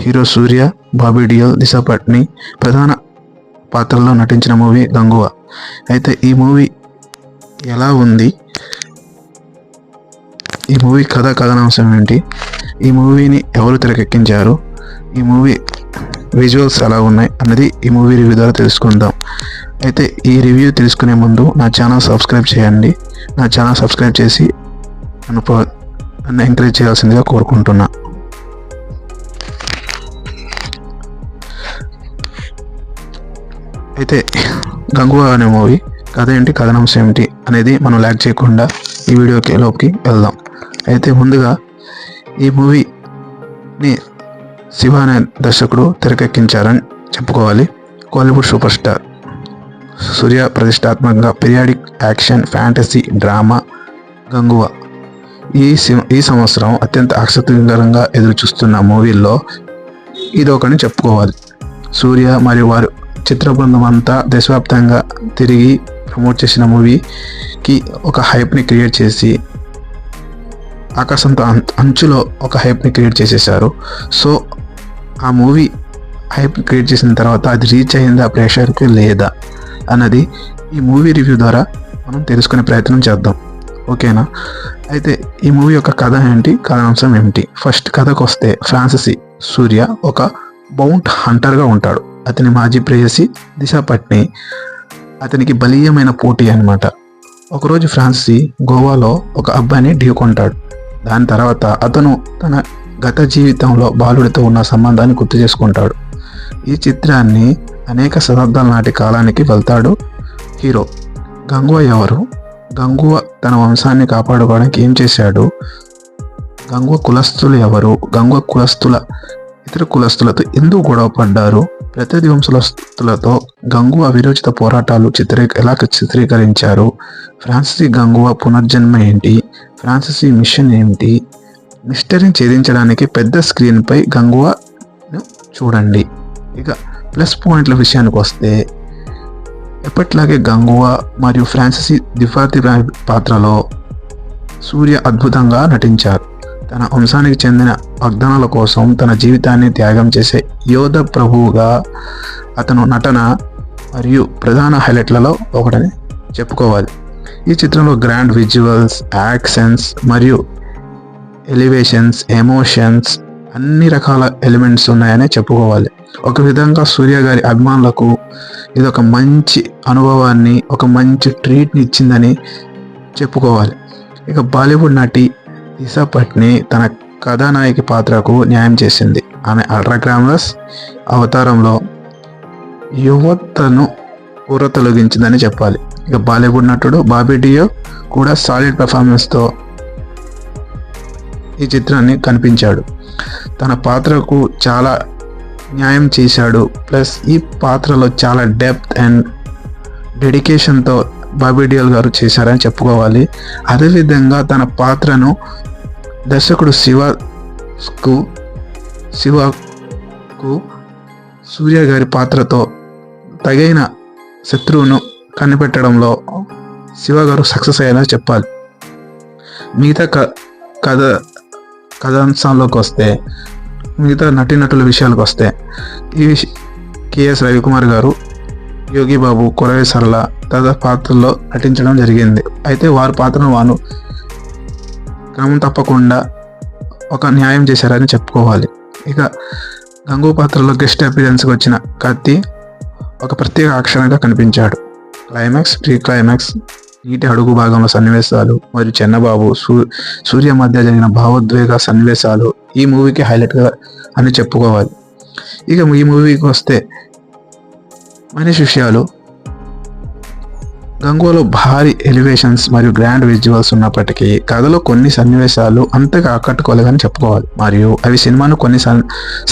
Hero సూర్య, బాబీ డియోల్, దిశా పట్ని ప్రధాన పాత్రల్లో నటించిన మూవీ గంగువా. అయితే ఈ మూవీ ఎలా ఉంది, ఈ మూవీ కథాంశం ఏంటి, ఈ మూవీని ఎవరు తెరకెక్కించారు, ఈ మూవీ విజువల్స్ ఎలా ఉన్నాయి అన్నది ఈ మూవీ రివ్యూ ద్వారా తెలుసుకుందాం. అయితే ఈ రివ్యూ తెలుసుకునే ముందు నా ఛానల్ సబ్స్క్రైబ్ చేయండి. నా ఛానల్ సబ్స్క్రైబ్ చేసి నన్ను ఎంకరేజ్ చేయాల్సిందిగా కోరుకుంటున్నా. అయితే గంగువా అనే మూవీ కథ ఏంటి, కథనాంశం ఏమిటి అనేది మనం ల్యాక్ చేయకుండా ఈ వీడియోలోకి వెళ్దాం. అయితే ముందుగా ఈ మూవీని శివ అనే దర్శకుడు తెరకెక్కించారని చెప్పుకోవాలి. కోలీవుడ్ సూపర్ స్టార్ సూర్య ప్రతిష్టాత్మకంగా పీరియాడిక్ యాక్షన్ ఫ్యాంటసీ డ్రామా గంగువా ఈ సంవత్సరం అత్యంత ఆసక్తికరంగా ఎదురు చూస్తున్న మూవీల్లో ఇదొకని చెప్పుకోవాలి. సూర్య మరియు వారు చిత్ర బృందం అంతా దేశవ్యాప్తంగా తిరిగి ప్రమోట్ చేసిన మూవీకి ఒక హైప్ని క్రియేట్ చేసి ఆకాశంతో అంచులో ఒక హైప్ని క్రియేట్ చేసేసారు. సో ఆ మూవీ హైప్ క్రియేట్ చేసిన తర్వాత అది రీచ్ అయిందా ప్రేక్షకులకి లేదా అన్నది ఈ మూవీ రివ్యూ ద్వారా మనం తెలుసుకునే ప్రయత్నం చేద్దాం. ఓకేనా? అయితే ఈ మూవీ యొక్క కథ ఏంటి, కథాంశం ఏమిటి? ఫస్ట్ కథకు వస్తే, ఫ్రాన్సిస్ సూర్య ఒక బౌంట్ హంటర్గా ఉంటాడు. అతని మాజీ ప్రేయసి దిశా పట్ని అతనికి బలీయమైన పోటీ అన్నమాట. ఒకరోజు ఫ్రాన్సిస్ గోవాలో ఒక అబ్బాయిని ఢీకొంటాడు. దాని తర్వాత అతను తన గత జీవితంలో బాలుడితో ఉన్న సంబంధాన్ని గుర్తు చేసుకుంటాడు. ఈ చిత్రాన్ని అనేక శతాబ్దాల నాటి కాలానికి వెళ్తాడు హీరో. గంగువా ఎవరు, గంగువా తన వంశాన్ని కాపాడుకోవడానికి ఏం చేశాడు, గంగువా కులస్తులు ఎవరు, గంగువా ఇతర కులస్తులతో ఎందుకు గొడవ పడ్డారు, ప్రత్యర్థి వంశస్థులతో గంగువా విరోచిత పోరాటాలు ఎలా చిత్రీకరించారు, ఫ్రాన్సిస్ గంగువా పునర్జన్మ ఏంటి, ఫ్రాన్సిస్ మిషన్ ఏమిటి, మిస్టరీని ఛేదించడానికి పెద్ద స్క్రీన్పై గంగువాను చూడండి. ఇక ప్లస్ పాయింట్ల విషయానికి వస్తే, ఎప్పట్లాగే గంగువా మరియు ఫ్రాన్సిస్ ద్విపాత్రి పాత్రలో సూర్య అద్భుతంగా నటించారు. తన వంశానికి చెందిన వాగ్దానాల కోసం తన జీవితాన్ని త్యాగం చేసే యోధ ప్రభువుగా అతను నటన మరియు ప్రధాన హైలైట్లలో ఒకటని చెప్పుకోవాలి. ఈ చిత్రంలో గ్రాండ్ విజువల్స్, యాక్షన్స్ మరియు ఎలివేషన్స్, ఎమోషన్స్ అన్ని రకాల ఎలిమెంట్స్ ఉన్నాయని చెప్పుకోవాలి. ఒక విధంగా సూర్య గారి అభిమానులకు ఇది ఒక మంచి అనుభవాన్ని, ఒక మంచి ట్రీట్ని ఇచ్చిందని చెప్పుకోవాలి. ఇక బాలీవుడ్ నటి దిశా పట్ని తన కథానాయకి పాత్రకు న్యాయం చేసింది. ఆమె అల్ట్రా గ్లామరస్ అవతారంలో యువతను తొలగించిందని చెప్పాలి. ఇక బాలీవుడ్ నటుడు బాబీ డియోల్ కూడా సాలిడ్ పెర్ఫార్మెన్స్తో ఈ చిత్రాన్ని కనిపించాడు. తన పాత్రకు చాలా న్యాయం చేశాడు. ప్లస్ ఈ పాత్రలో చాలా డెప్త్ అండ్ డెడికేషన్తో బాబీ డియోల్ గారు చేశారని చెప్పుకోవాలి. అదేవిధంగా తన పాత్రను దర్శకుడు శివకు సూర్య గారి పాత్రతో తగిన శత్రువును కనిపెట్టడంలో శివ గారు సక్సెస్ అయ్యారని చెప్పాలి. మిగతా కథాంశాల్లోకి వస్తే, మిగతా నటీనటుల విషయాలకు వస్తే, ఈ కెఎస్ రవికుమార్ గారు, యోగి బాబు, కొరవే సరళ తదితర పాత్రల్లో నటించడం జరిగింది. అయితే వారి పాత్రను వారు క్రమం తప్పకుండా ఒక న్యాయం చేశారని చెప్పుకోవాలి. ఇక గంగు పాత్రలో గెస్ట్ అపీరెన్స్కి వచ్చిన కత్తి ఒక ప్రత్యేక ఆకర్షణగా కనిపించాడు. క్లైమాక్స్, ప్రీ క్లైమాక్స్, నీటి అడుగు భాగంలో సన్నివేశాలు మరియు చెన్నబాబు సూర్య మధ్య జరిగిన భావోద్వేగ సన్నివేశాలు ఈ మూవీకి హైలైట్గా అని చెప్పుకోవాలి. ఇక ఈ మూవీకి వస్తే మనిషి విషయాలు, గంగువాలో భారీ ఎలివేషన్స్ మరియు గ్రాండ్ విజువల్స్ ఉన్నప్పటికీ కథలో కొన్ని సన్నివేశాలు అంతగా ఆకట్టుకోలేదని చెప్పుకోవాలి. మరియు అవి సినిమాను కొన్ని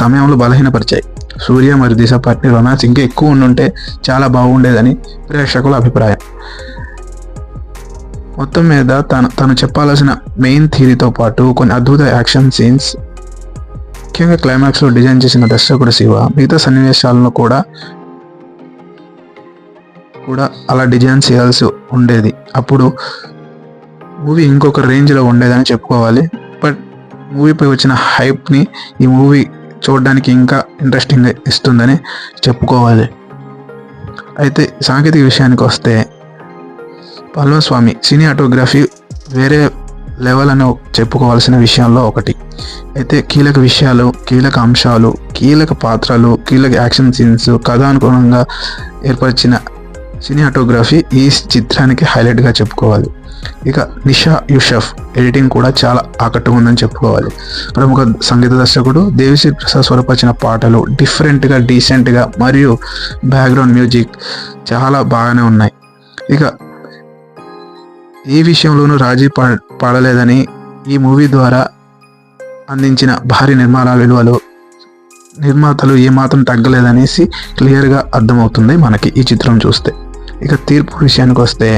సమయంలో బలహీనపరిచాయి. సూర్య మరియు దిశా పట్ని రొమాన్స్ ఇంకా ఎక్కువ ఉండుంటే చాలా బాగుండేదని ప్రేక్షకుల అభిప్రాయం. మొత్తం మీద తను చెప్పాల్సిన మెయిన్ థీరీతో పాటు కొన్ని అద్భుత యాక్షన్ సీన్స్, ముఖ్యంగా క్లైమాక్స్లో డిజైన్ చేసిన దర్శకుడు శివ మిగతా సన్నివేశాలను కూడా అలా డిజైన్ చేయాల్సి ఉండేది. అప్పుడు మూవీ ఇంకొక రేంజ్లో ఉండేదని చెప్పుకోవాలి. బట్ మూవీపై వచ్చిన హైప్ని ఈ మూవీ చూడడానికి ఇంకా ఇంట్రెస్టింగ్ ఇస్తుందని చెప్పుకోవాలి. అయితే సాంకేతిక విషయానికి వస్తే పల్వస్వామి సినిమాటోగ్రఫీ వేరే లెవెల్ అని చెప్పుకోవాల్సిన విషయంలో ఒకటి. అయితే కీలక విషయాలు, కీలక అంశాలు, కీలక పాత్రలు, కీలక యాక్షన్ సీన్స్, కథానుగుణంగా ఏర్పరిచిన సినిమాటోగ్రఫీ ఈ చిత్రానికి హైలైట్గా చెప్పుకోవాలి. ఇక నిషా యూసఫ్ ఎడిటింగ్ కూడా చాలా ఆకట్టుకుందని చెప్పుకోవాలి. ప్రముఖ సంగీత దర్శకుడు దేవిశ్రీ ప్రసాద్ స్వరపరిచిన పాటలు డిఫరెంట్గా, డీసెంట్గా మరియు బ్యాక్గ్రౌండ్ మ్యూజిక్ చాలా బాగానే ఉన్నాయి. ఇక ఏ విషయంలోనూ రాజీ పడలేదని ఈ మూవీ ద్వారా అందించిన భారీ నిర్మాణ విలువలు నిర్మాతలు ఏమాత్రం తగ్గలేదనేసి క్లియర్గా అర్థమవుతుంది మనకి ఈ చిత్రం చూస్తే. ఇక తీర్పు విషయానికి వస్తే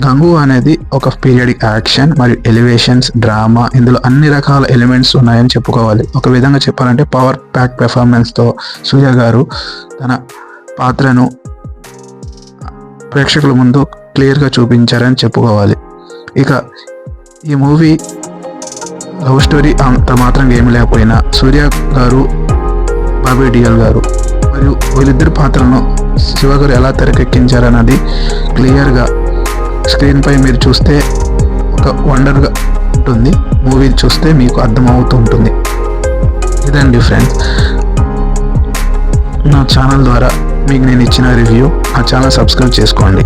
గంగు అనేది ఒక పీరియడిక్ యాక్షన్ మరియు ఎలివేషన్స్, డ్రామా, ఇందులో అన్ని రకాల ఎలిమెంట్స్ ఉన్నాయని చెప్పుకోవాలి. ఒక విధంగా చెప్పాలంటే పవర్ ప్యాక్ పెర్ఫార్మెన్స్తో సూర్య గారు తన పాత్రను ప్రేక్షకుల ముందు క్లియర్గా చూపించారని చెప్పుకోవాలి. ఇక ఈ మూవీ లవ్ స్టోరీ అంత మాత్రంగా ఏమి లేకపోయినా సూర్య గారు, బాబీ డియోల్ గారు మరియు వీళ్ళిద్దరి పాత్రలను శివ గారు ఎలా తెరకెక్కించారన్నది క్లియర్గా స్క్రీన్పై మీరు చూస్తే ఒక వండర్గా ఉంటుంది. మూవీ చూస్తే మీకు అర్థమవుతూ ఉంటుంది. ఇదండి ఫ్రెండ్స్, నా ఛానల్ ద్వారా మీకు నేను ఇచ్చిన రివ్యూ. ఆ ఛానల్ సబ్స్క్రైబ్ చేసుకోండి.